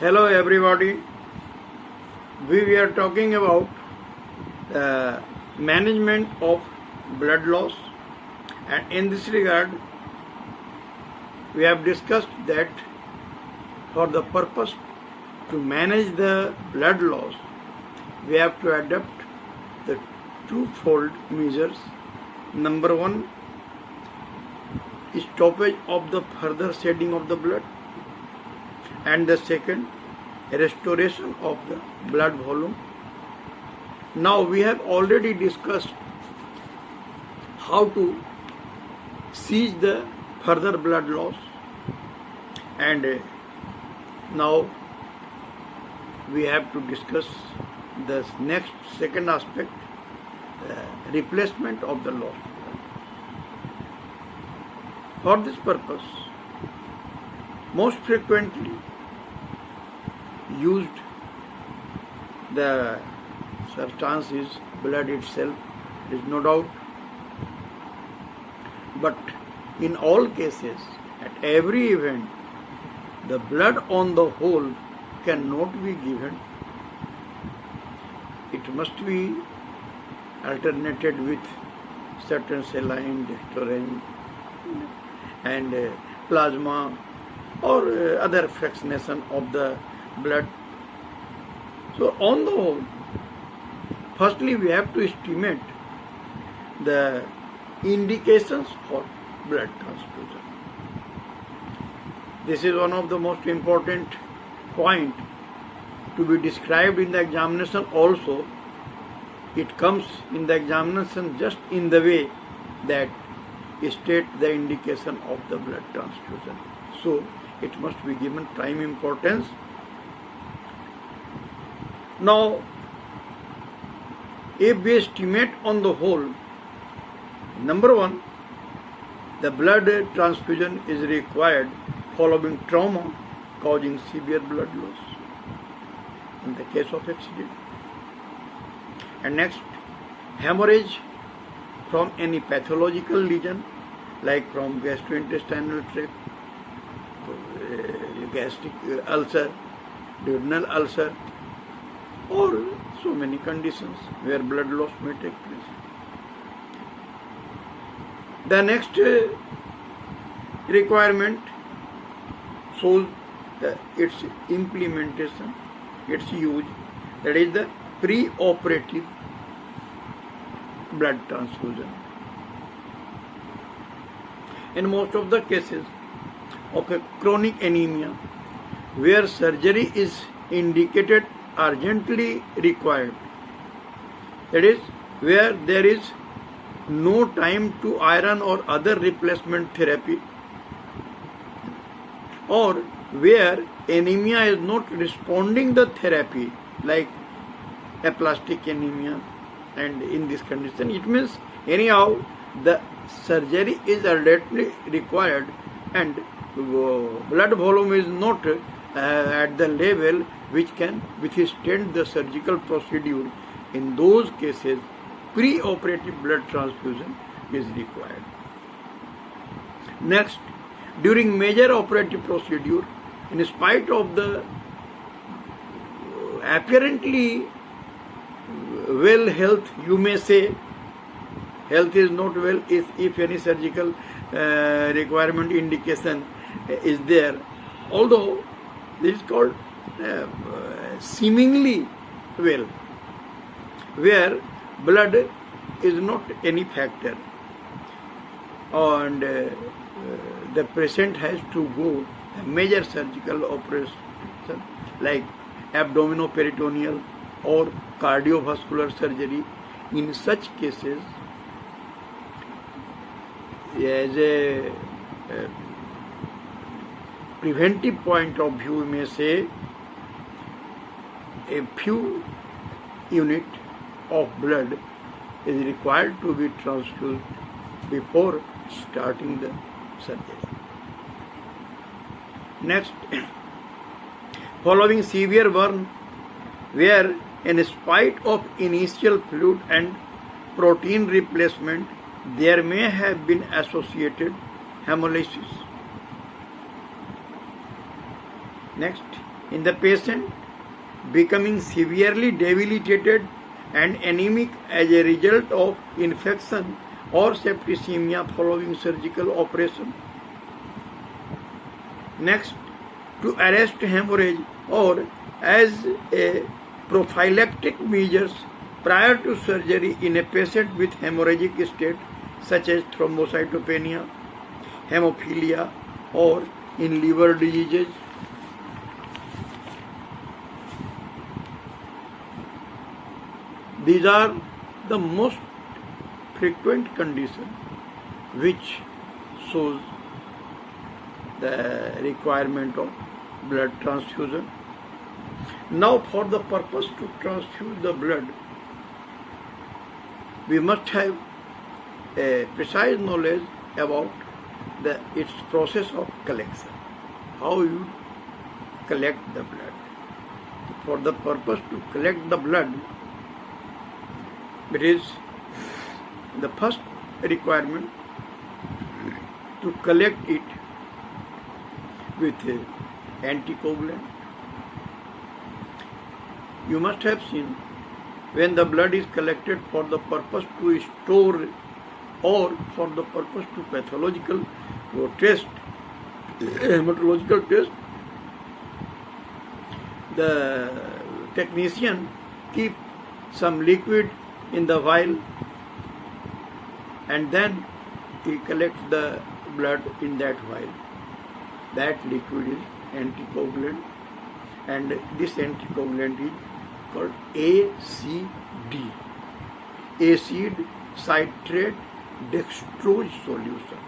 Hello everybody. We were talking about the management of blood loss, and in this regard we have discussed that for the purpose to manage the blood loss we have to adopt the twofold measures. Number one, stoppage of the further shedding of the blood, and the second, restoration of the blood volume. Now we have already discussed how to cease the further blood loss, and now we have to discuss the next second aspect, replacement of the lost blood. For this purpose, most frequently used the substance is blood itself, there is no doubt. But in all cases, at every event, the blood on the whole cannot be given. It must be alternated with certain saline, dextrose, and plasma or other fractionation of the blood. So on the whole, firstly we have to estimate the indications for blood transfusion. This is one of the most important points to be described in the examination also. It comes in the examination just in the way that state the indication of the blood transfusion. So it must be given prime importance. Now, if we estimate on the whole, number one, the blood transfusion is required following trauma causing severe blood loss in the case of accident. And next, hemorrhage from any pathological lesion like from gastrointestinal tract, gastric ulcer, duodenal ulcer, or so many conditions where blood loss may take place. The next requirement shows its implementation, its use, that is the pre-operative blood transfusion. In most of the cases of a chronic anemia where surgery is indicated urgently required, that is where there is no time to iron or other replacement therapy, or where anemia is not responding the therapy like aplastic anemia, and in this condition it means anyhow the surgery is urgently required and blood volume is not at the level which can withstand the surgical procedure. In those cases, pre-operative blood transfusion is required. Next, during major operative procedure, in spite of the apparently well health, you may say health is not well if any surgical requirement indication is there, although this is called seemingly well, where blood is not any factor, and the patient has to go a major surgical operation like abdominoperitoneal or cardiovascular surgery. In such cases, as a preventive point of view, we may say a few units of blood is required to be transfused before starting the surgery. Next, following severe burn where in spite of initial fluid and protein replacement there may have been associated hemolysis. Next, in the patient becoming severely debilitated and anemic as a result of infection or septicemia following surgical operation. Next, to arrest hemorrhage or as a prophylactic measures prior to surgery in a patient with hemorrhagic state such as thrombocytopenia, hemophilia, or in liver diseases. These are the most frequent conditions which shows the requirement of blood transfusion. Now, for the purpose to transfuse the blood, we must have a precise knowledge about its process of collection, how you collect the blood. For the purpose to collect the blood, it is the first requirement to collect it with anticoagulant. You must have seen when the blood is collected for the purpose to store or for the purpose to pathological test, hematological test, the technician keep some liquid in the vial and then he collects the blood in that vial. That liquid is anticoagulant, and this anticoagulant is called ACD, acid citrate dextrose solution.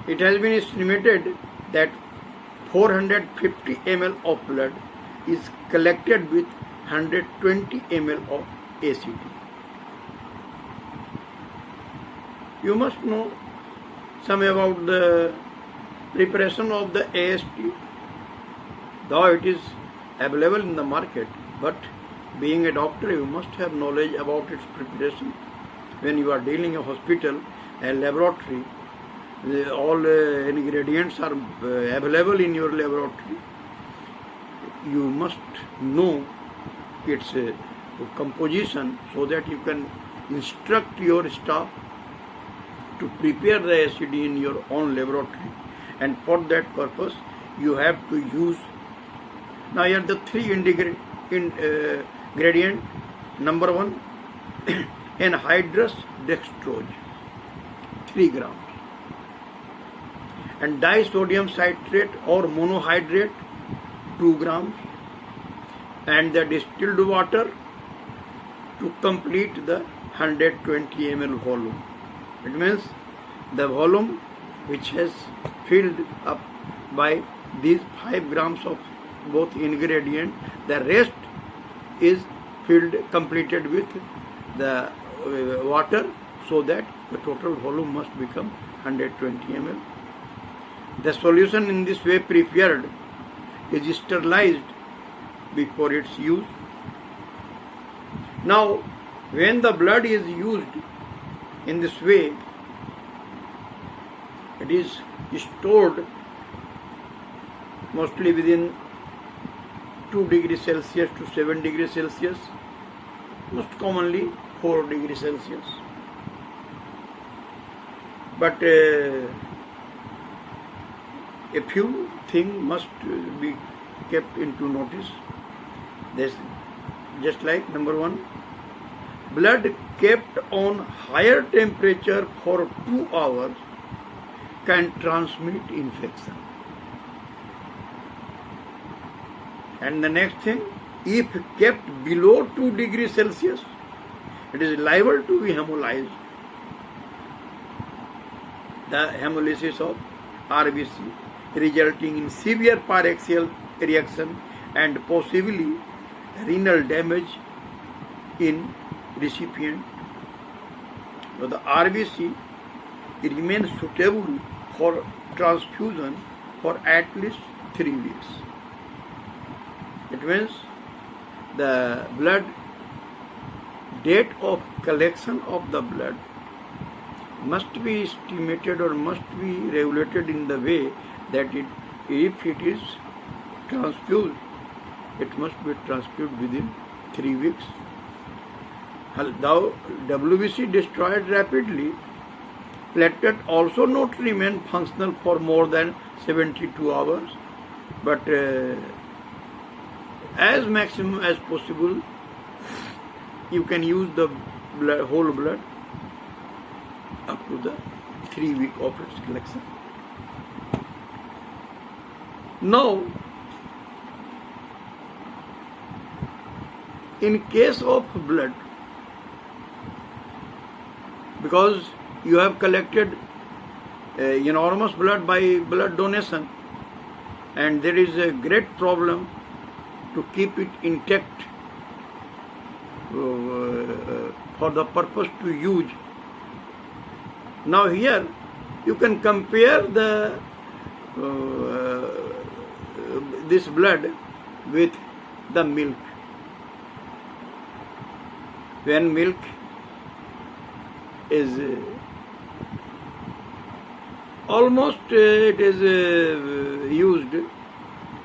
It has been estimated that 450 ml of blood is collected with 120 ml of ACD. You must know some about the preparation of the AST, though it is available in the market, but being a doctor you must have knowledge about its preparation. When you are dealing a hospital, a laboratory, all ingredients are available in your laboratory. You must know its composition so that you can instruct your staff to prepare the ACD in your own laboratory, and for that purpose you have to use. Now here are the three ingredient. Number one, anhydrous dextrose 3 grams, and disodium citrate or monohydrate 2 grams, and the distilled water to complete the 120 ml volume. It means the volume which has filled up by these 5 grams of both ingredient, the rest is completed with the water, so that the total volume must become 120 ml. The solution in this way prepared is sterilized before its use. Now, when the blood is used in this way, it is stored mostly within 2 degrees Celsius to 7 degrees Celsius, most commonly 4 degrees Celsius. But a few things must be kept into notice. This, just like number one, blood kept on higher temperature for 2 hours can transmit infection. And the next thing, if kept below 2 degrees Celsius, it is liable to be hemolyzed. The hemolysis of RBC resulting in severe pyrexial reaction and possibly renal damage in recipient. So the RBC remains suitable for transfusion for at least 3 weeks. It means the blood date of collection of the blood must be estimated or must be regulated in the way that if it is transfused, it must be transfused within 3 weeks. Though WBC destroyed rapidly, platelet also not remain functional for more than 72 hours, but as maximum as possible, you can use the blood, whole blood up to the 3 week of its collection. Now, in case of blood, because you have collected enormous blood by blood donation, and there is a great problem to keep it intact for the purpose to use. Now here you can compare the this blood with the milk. When milk is almost it is used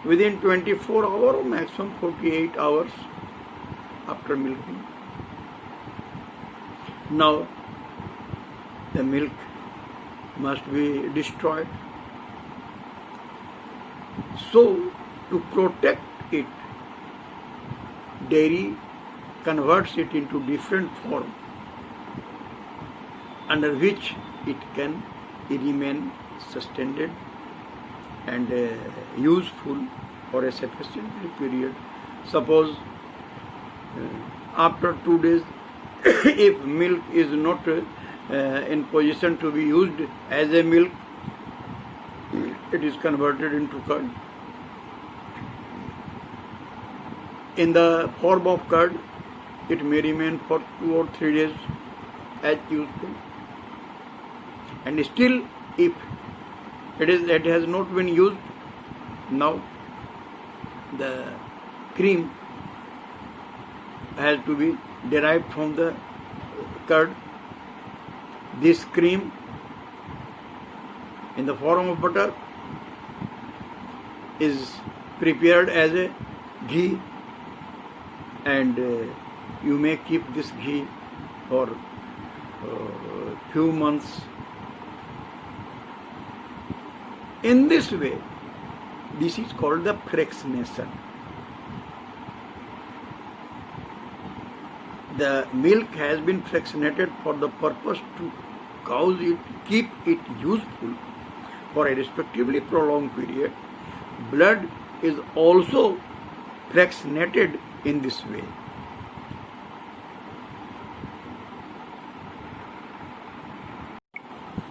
within 24 hours or maximum 48 hours after milking. Now the milk must be destroyed. So to protect it, dairy converts it into different form under which it can remain sustained and useful for a sufficient period. Suppose after 2 days, if milk is not in position to be used as a milk, it is converted into curd. In the form of curd, it may remain for 2 or 3 days as useful. And still, if it has not been used, now the cream has to be derived from the curd. This cream in the form of butter is prepared as a ghee, and you may keep this ghee for few months. In this way, this is called the fractionation. The milk has been fractionated for the purpose to cause it, keep it useful for a respectively prolonged period. Blood is also fractionated in this way.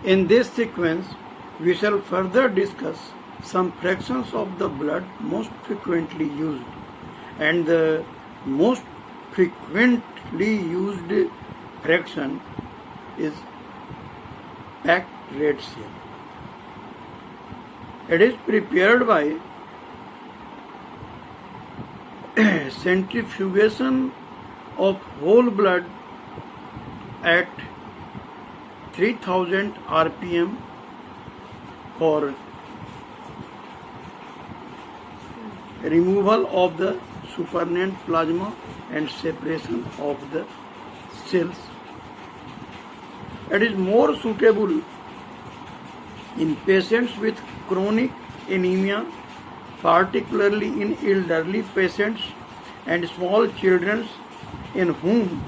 In this sequence, we shall further discuss some fractions of the blood most frequently used, and the most frequently used fraction is packed red cell. It is prepared by centrifugation of whole blood at 3000 rpm for removal of the supernatant plasma and separation of the cells. It is more suitable in patients with chronic anemia, particularly in elderly patients and small children in whom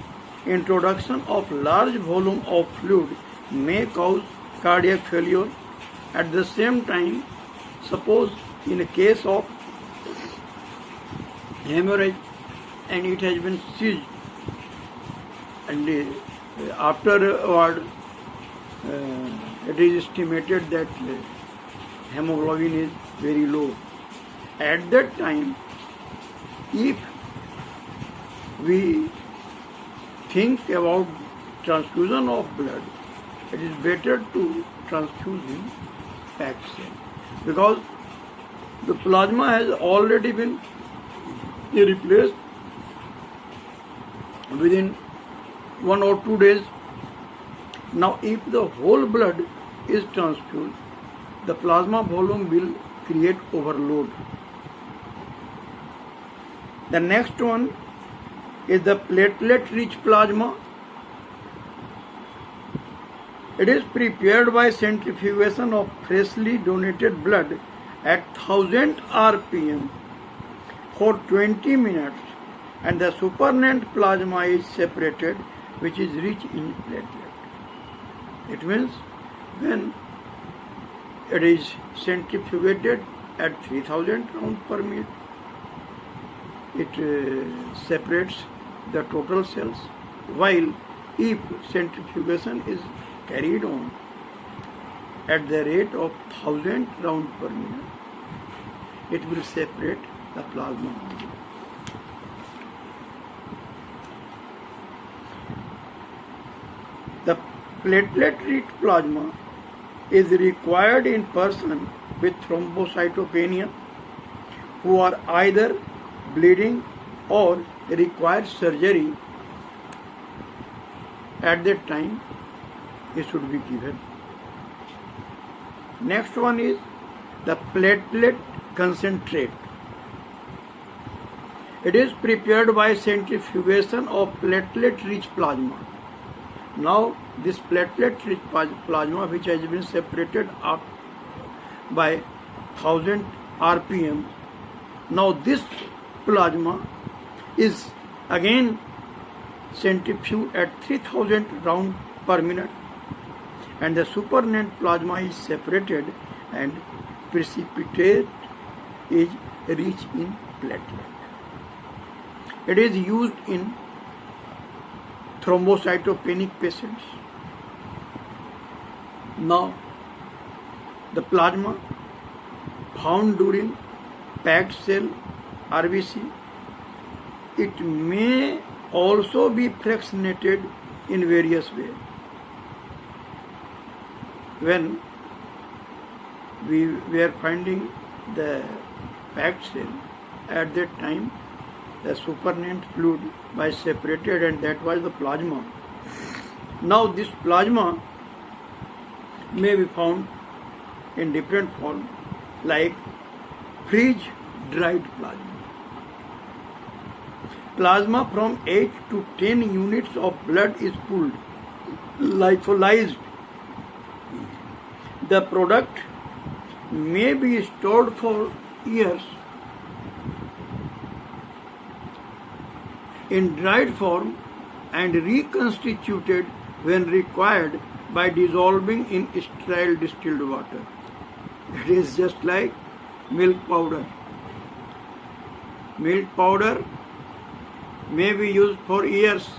introduction of large volume of fluid may cause cardiac failure. At the same time, suppose in a case of hemorrhage and it has been seized, and afterward it is estimated that hemoglobin is very low. At that time, if we think about transfusion of blood, it is better to transfuse in packed cell, because the plasma has already been replaced within 1 or 2 days. Now if the whole blood is transfused, the plasma volume will create overload. The next one is the platelet-rich plasma. It is prepared by centrifugation of freshly donated blood at 1000 rpm for 20 minutes, and the supernatant plasma is separated, which is rich in platelet. It means when it is centrifugated at 3000 rounds per minute, it separates the total cells, while if centrifugation is carried on at the rate of 1000 rounds per minute, it will separate the plasma. The platelet-rich plasma is required in persons with thrombocytopenia who are either bleeding or require surgery. At that time, it should be given. Next one is the platelet concentrate. It is prepared by centrifugation of platelet-rich plasma. Now, this platelet-rich plasma, which has been separated up by 1000 rpm, now this plasma is again centrifuged at 3000 rounds per minute, and the supernatant plasma is separated, and precipitate is rich in platelet. It is used in thrombocytopenic patients. Now, the plasma found during packed cell RBC, it may also be fractionated in various ways. When we were finding the packed cell, at that time the supernatant fluid was separated, and that was the plasma. Now this plasma may be found in different forms, like freeze-dried plasma. Plasma from 8 to 10 units of blood is pooled, lyophilized. The product may be stored for years in dried form and reconstituted when required by dissolving in sterile distilled water. It is just like milk powder. Milk powder may be used for years,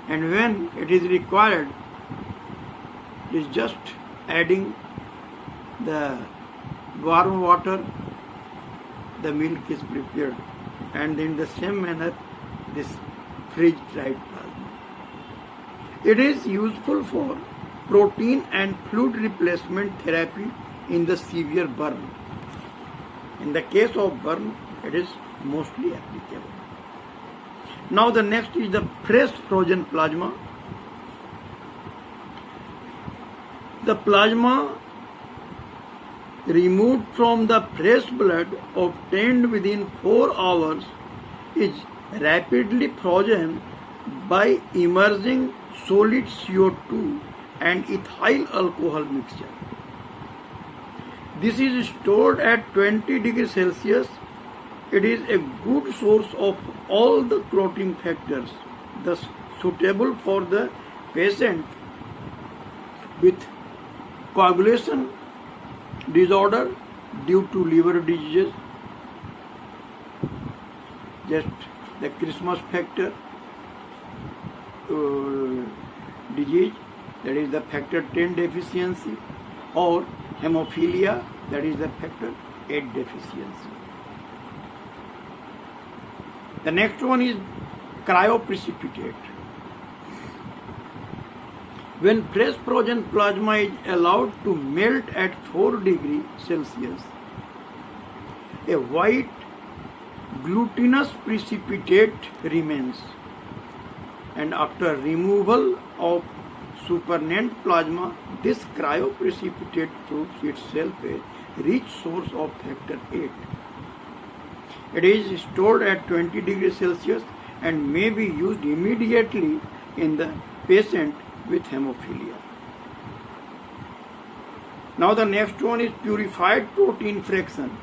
and when it is required, it is just adding the warm water, the milk is prepared, and in the same manner this freeze-dried plasma. It is useful for protein and fluid replacement therapy in the severe burn. In the case of burn, it is mostly applicable. Now the next is the fresh frozen plasma. The plasma removed from the fresh blood obtained within 4 hours is rapidly frozen by immersing solid CO2 and ethyl alcohol mixture. This is stored at 20 degrees Celsius. It is a good source of all the clotting factors, thus suitable for the patient with coagulation disorder due to liver diseases, just the Christmas factor disease, that is the factor 10 deficiency, or hemophilia, that is the factor 8 deficiency. The next one is cryoprecipitate. When fresh frozen plasma is allowed to melt at 4 degrees Celsius, a white glutinous precipitate remains, and after removal of supernatant plasma, this cryoprecipitate proves itself a rich source of factor 8. It is stored at 20 degrees Celsius and may be used immediately in the patient with hemophilia. Now the next one is purified protein fraction.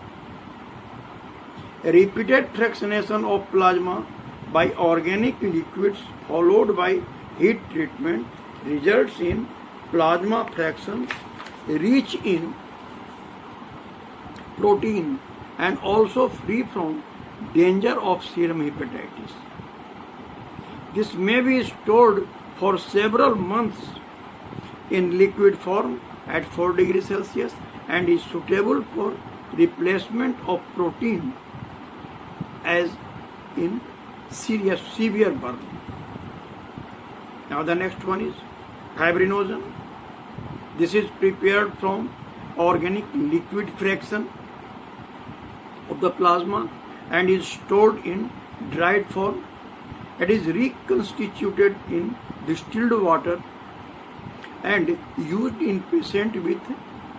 Repeated fractionation of plasma by organic liquids followed by heat treatment results in plasma fractions rich in protein and also free from danger of serum hepatitis. This may be stored for several months in liquid form at 4 degrees Celsius and is suitable for replacement of protein as in severe burn. Now the next one is fibrinogen. This is prepared from organic liquid fraction of the plasma and is stored in dried form. It is reconstituted in distilled water and used in patients with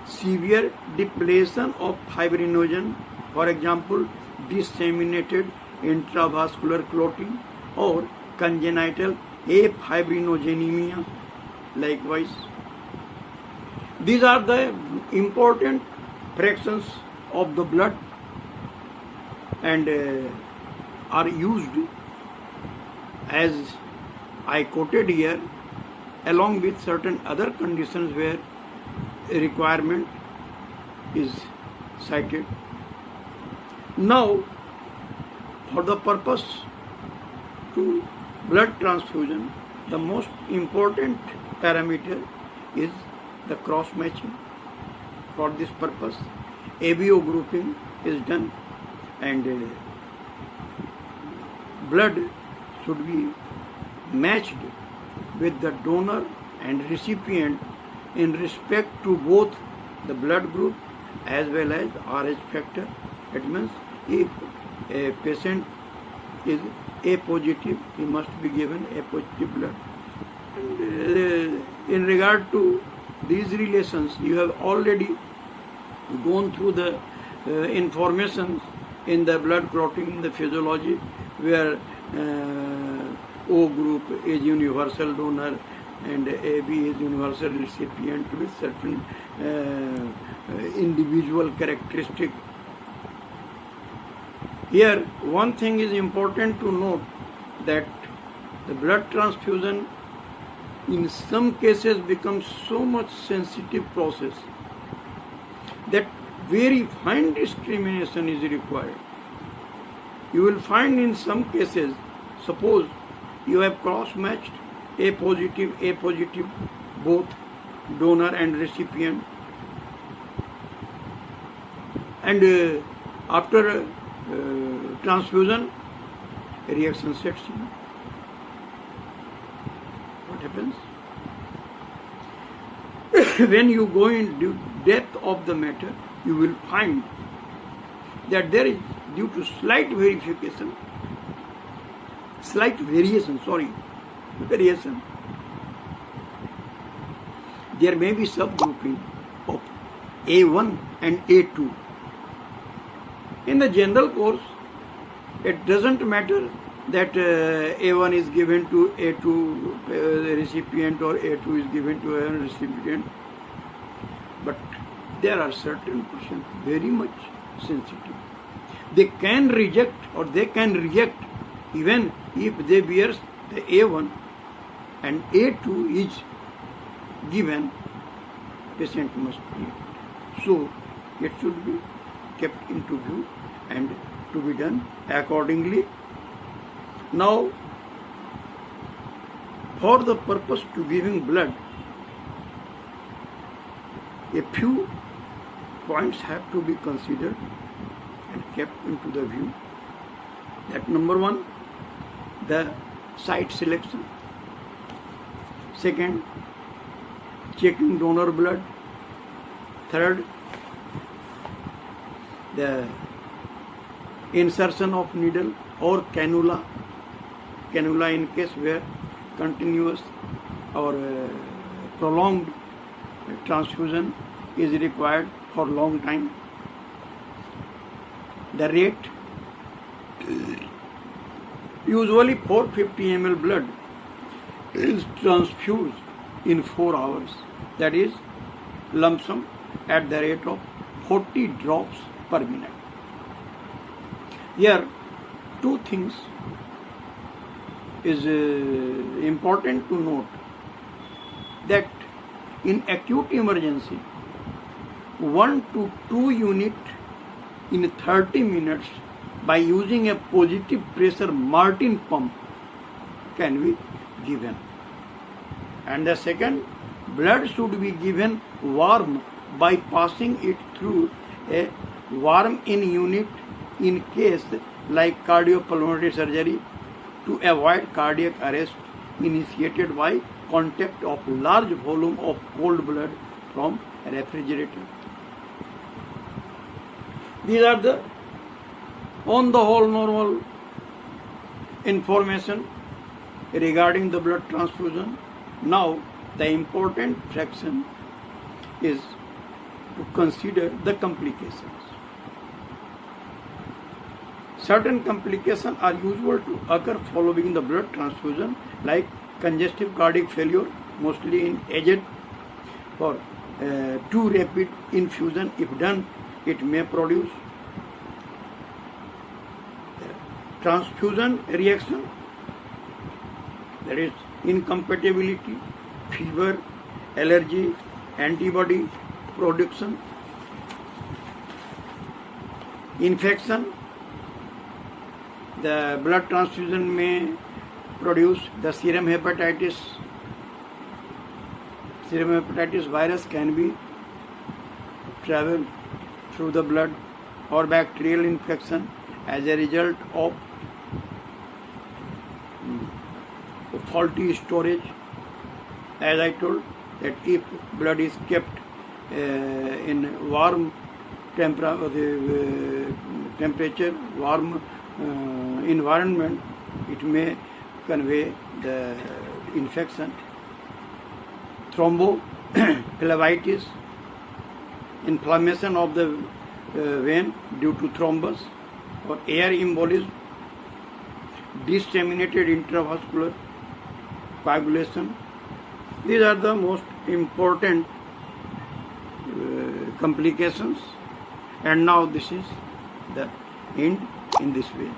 severe depletion of fibrinogen, for example, disseminated intravascular clotting or congenital afibrinogenemia. Likewise, these are the important fractions of the blood and are used as I quoted here, along with certain other conditions where a requirement is cited. Now, for the purpose to blood transfusion, the most important parameter is the cross matching. For this purpose, ABO grouping is done and blood should be matched with the donor and recipient in respect to both the blood group as well as Rh factor. It means if a patient is A positive, he must be given A positive blood. And, in regard to these relations, you have already gone through the information in the blood clotting, the physiology, where O group is universal donor and AB is universal recipient with certain individual characteristic. Here, one thing is important to note, that the blood transfusion in some cases becomes so much sensitive process that very fine discrimination is required. You will find in some cases, suppose you have cross-matched A positive, both donor and recipient, and after transfusion, a reaction sets in. What happens? When you go into depth of the matter, you will find that there is, due to slight variation, there may be subgrouping of A1 and A2. In the general course, it doesn't matter that A1 is given to A2 recipient or A2 is given to A1 recipient, but there are certain persons very much sensitive. They can reject or they can react even if they bears the A1 and A2 is given, patient must react. So it should be kept into view and to be done accordingly. Now, for the purpose to giving blood, a few points have to be considered and kept into the view. That number one, the site selection. Second, checking donor blood. Third, the insertion of needle or cannula in case where continuous or prolonged transfusion is required for long time. The rate, usually 450 ml blood is transfused in 4 hours. That is lump sum at the rate of 40 drops per minute. Here, two things is important to note, that in acute emergency, 1 to 2 unit in 30 minutes by using a positive pressure Martin pump can be given. And the second, blood should be given warm by passing it through a warm in unit in case like cardiopulmonary surgery to avoid cardiac arrest initiated by contact of large volume of cold blood from refrigerator. These are the on the whole normal information regarding the blood transfusion. Now the important fraction is to consider the complications. Certain complications are usual to occur following the blood transfusion, like congestive cardiac failure, mostly in aged, or too rapid infusion. If done, it may produce transfusion reaction, that is incompatibility, fever, allergy, antibody production, infection. The blood transfusion may produce the serum hepatitis. Serum hepatitis virus can be travel through the blood, or bacterial infection as a result of faulty storage. As I told, that if blood is kept in warm temperature, warm environment, it may convey the infection. Thrombophlebitis, inflammation of the vein due to thrombus, or air embolism, disseminated intravascular coagulation. These are the most important complications. And now this is the end in this way.